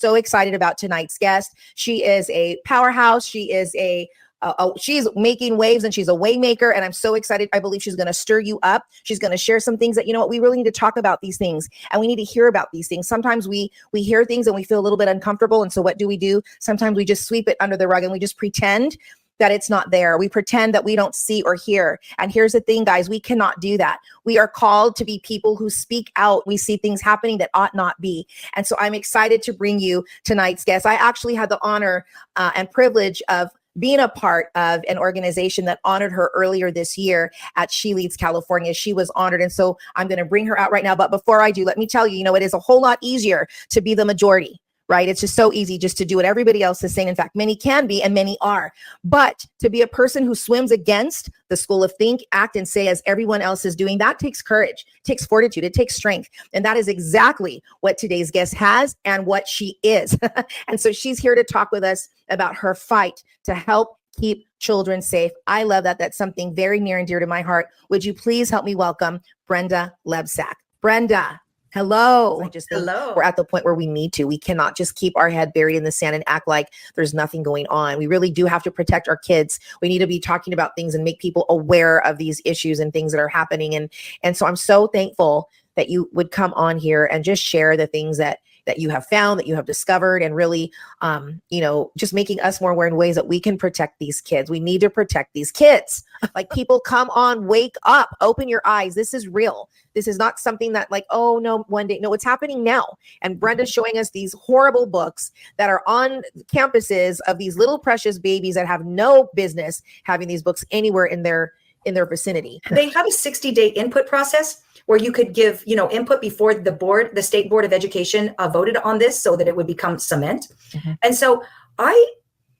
so excited about tonight's guest. She is a powerhouse. She is she's making waves and she's a way maker. And I'm so excited. I believe she's going to stir you up. She's going to share some things that, you know what, we really need to talk about these things and we need to hear about these things. Sometimes we hear things and we feel a little bit uncomfortable. And so what do? Sometimes we just sweep it under the rug and we just pretend that it's not there. We pretend that we don't see or hear. And here's the thing, guys, we cannot do that. We are called to be people who speak out. We see things happening that ought not be. And so I'm excited to bring you tonight's guest. I actually had the honor and privilege of being a part of an organization that honored her earlier this year at She Leads California. She was honored. And so I'm going to bring her out right now. But before I do, let me tell you, it is a whole lot easier to be the majority. Right? It's just so easy just to do what everybody else is saying. In fact, many can be and many are. But to be a person who swims against the school of think, act, and say as everyone else is doing, that takes courage, it takes fortitude, it takes strength. And that is exactly what today's guest has and what she is. And so she's here to talk with us about her fight to help keep children safe. I love that. That's something very near and dear to my heart. Would you please help me welcome Brenda Lebsack? Brenda. Hello. Hello. We're at the point where we need to. We cannot just keep our head buried in the sand and act like there's nothing going on. We really do have to protect our kids. We need to be talking about things and make people aware of these issues and things that are happening. And so I'm so thankful that you would come on here and just share the things that you have found, that you have discovered, and really, just making us more aware in ways that we can protect these kids. We need to protect these kids. Like, people, come on, wake up, open your eyes. This is real. This is not something that oh no, one day. No, it's happening now. And Brenda's showing us these horrible books that are on campuses of these little precious babies that have no business having these books anywhere in their vicinity. They have a 60-day input process where you could give, input before the State Board of Education voted on this so that it would become cement. Mm-hmm. And so I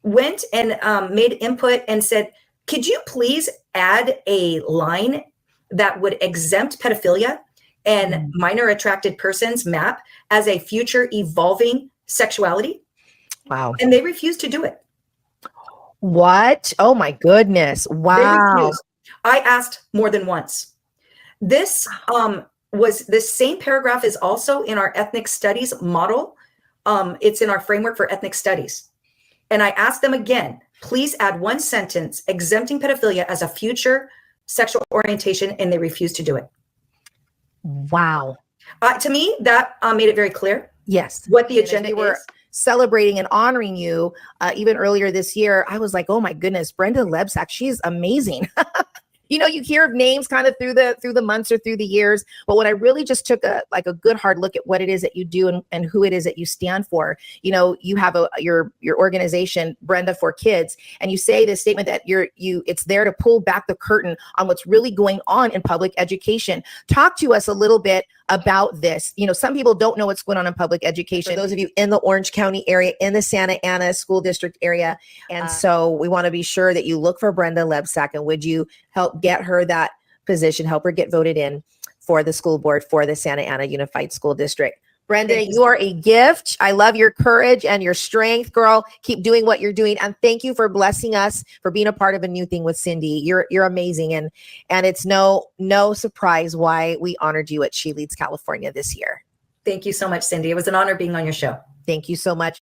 went and made input and said, could you please add a line that would exempt pedophilia and minor attracted persons MAP as a future evolving sexuality? Wow. And they refused to do it. What? Oh my goodness. Wow. I asked more than once. This was the same paragraph is also in our ethnic studies model. It's in our framework for ethnic studies. And I asked them again, please add one sentence exempting pedophilia as a future sexual orientation, and they refused to do it. Wow. To me, that made it very clear. Yes. What the agenda is. Celebrating and honoring you even earlier this year. I was like, oh my goodness, Brenda Lebsack, she's amazing. You hear of names kind of through the months or through the years, but when I really just took a good hard look at what it is that you do and who it is that you stand for, you have your organization, Brenda for Kids, and you say this statement that it's there to pull back the curtain on what's really going on in public education. Talk to us a little bit about this. Some people don't know what's going on in public education. For those of you in the Orange County area, in the Santa Ana School District area. And so we want to be sure that you look for Brenda Lebsack, and would you help get her that position, help her get voted in for the school board for the Santa Ana Unified School District. Brenda, you are a gift. I love your courage and your strength, girl. Keep doing what you're doing. And thank you for blessing us, for being a part of a new Thing with Cyndi. You're amazing. And it's no surprise why we honored you at She Leads California this year. Thank you so much, Cyndi. It was an honor being on your show. Thank you so much.